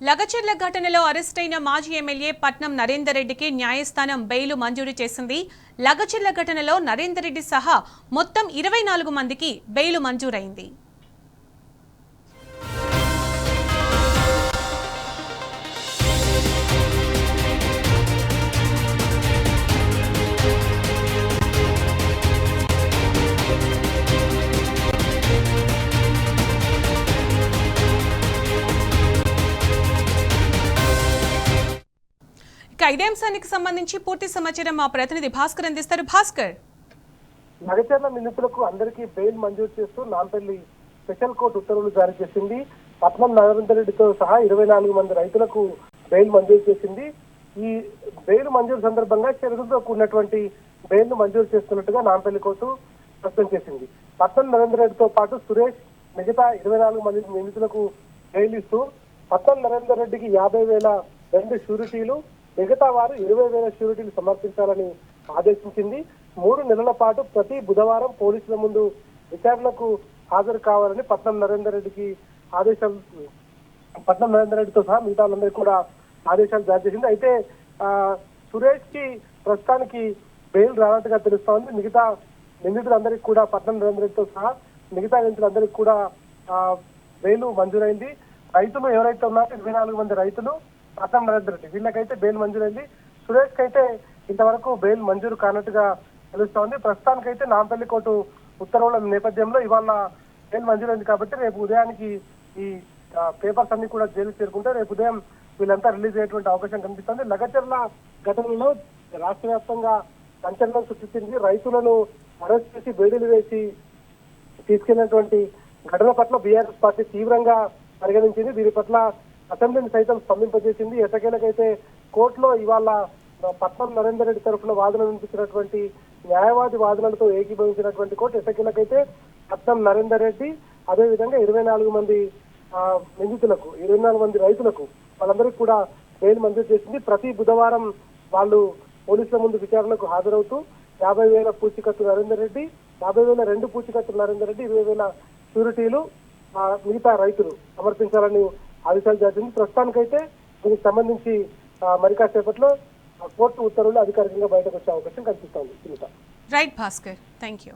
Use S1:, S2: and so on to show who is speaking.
S1: లగచర్ల ఘటనలో అరెస్టైన మాజీ ఎమ్మెల్యే పట్నం నరేందర్ రెడ్డికి న్యాయస్థానం బెయిల్ మంజూరు చేసింది. లగచర్ల ఘటనలో నరేందర్ రెడ్డి సహా మొత్తం 24 మందికి బెయిల్ మంజూరైంది. ఇదే అంశానికి సంబంధించి పూర్తి సమాచారం మా ప్రతినిధి భాస్కర్ అందిస్తారు. భాస్కర్,
S2: నగచర్ల నిందితులకు అందరికీ బెయిల్ మంజూరు చేస్తూ నాంపల్లి స్పెషల్ కోర్టు ఉత్తర్వులు జారీ చేసింది. పట్నం నరేందర్ రెడ్డితో సహా 24 మంది రైతులకు బెయిల్ మంజూరు చేసింది. ఈ బెయిల్ మంజూరు సందర్భంగా షరతులతో కూడినటువంటి బెయిల్ మంజూరు చేస్తున్నట్టుగా నాంపల్లి కోర్టు స్పష్టం చేసింది. పట్నం నరేందర్ రెడ్డితో పాటు సురేష్ మిగతా 24 మంది నిందితులకు బెయిల్ ఇస్తూ పట్నం నరేందర్ రెడ్డికి 50,000 2 షూరిటీలు, మిగతా వారు 20,000 షూరిటీలు సమర్పించాలని ఆదేశించింది. 3 నెలల పాటు ప్రతి బుధవారం పోలీసుల ముందు విచారణకు హాజరు కావాలని పట్నం నరేందర్ రెడ్డికి పట్నం నరేందర్ రెడ్డితో సహా మిగతా వాళ్ళందరికీ కూడా ఆదేశాలు జారీ చేసింది. అయితే సురేష్ కి ప్రస్తుతానికి బెయిల్ రానట్టుగా తెలుస్తా ఉంది. మిగతా నిందితులందరికీ కూడా పట్నం నరేందర్ రెడ్డితో సహా మిగతా నిందితులందరికీ కూడా బెయిల్ మంజూరైంది. రైతులు ఎవరైతే ఉన్నారో 24 మంది రైతులు, పట్నం నరేందర్ రెడ్డి, వీళ్ళకైతే బెయిల్ మంజూరైంది. సురేష్ కి అయితే ఇంతవరకు బెయిల్ మంజూరు కానట్టుగా తెలుస్తోంది. ప్రస్తుతానికైతే నాంపల్లి కోర్టు ఉత్తర్వుల నేపథ్యంలో ఇవాళ బెయిల్ మంజూరైంది కాబట్టి రేపు ఉదయానికి ఈ పేపర్స్ అన్ని కూడా జైలు చేరుకుంటే రేపు ఉదయం వీళ్ళంతా రిలీజ్ అయ్యేటువంటి అవకాశం కనిపిస్తుంది. లగచర్ల ఘటనలో రాష్ట్ర వ్యాప్తంగా సంచలనం సృష్టించింది. రైతులను అరెస్ట్ చేసి బెయిలు వేసి తీసుకెళ్లినటువంటి ఘటన పట్ల బీఆర్ఎస్ పార్టీ తీవ్రంగా పరిగణించింది. దీని పట్ల అసెంబ్లీని సైతం స్పందింపజేసింది. ఎట్టకేలకైతే కోర్టులో ఇవాళ పట్నం నరేందర్ రెడ్డి తరఫున వాదన వినిపించినటువంటి న్యాయవాది వాదనలతో ఏకీభవించినటువంటి కోర్టు ఎట్టకేలకైతే పట్నం నరేందర్ రెడ్డి అదేవిధంగా 24 మంది నిందితులకు, 24 మంది రైతులకు వాళ్ళందరికీ కూడా బెయిల్ మంజూరు చేసింది. ప్రతి బుధవారం వాళ్ళు పోలీసుల ముందు విచారణకు హాజరవుతూ 50,000 పూచీకత్తు నరేందర్ రెడ్డి, 50,000 2 పూచీకత్తు నరేందర్ రెడ్డి, 20,000 షూరిటీలు మిగతా రైతులు సమర్పించాలని ఆదేశాలు జారీ. ప్రస్తుతానికైతే దీనికి సంబంధించి మరి కాసేపట్లో కోర్టు ఉత్తర్వులు అధికారికంగా బయటకు వచ్చే అవకాశం కనిపిస్తోంది.
S1: Right Bhaskar, thank you.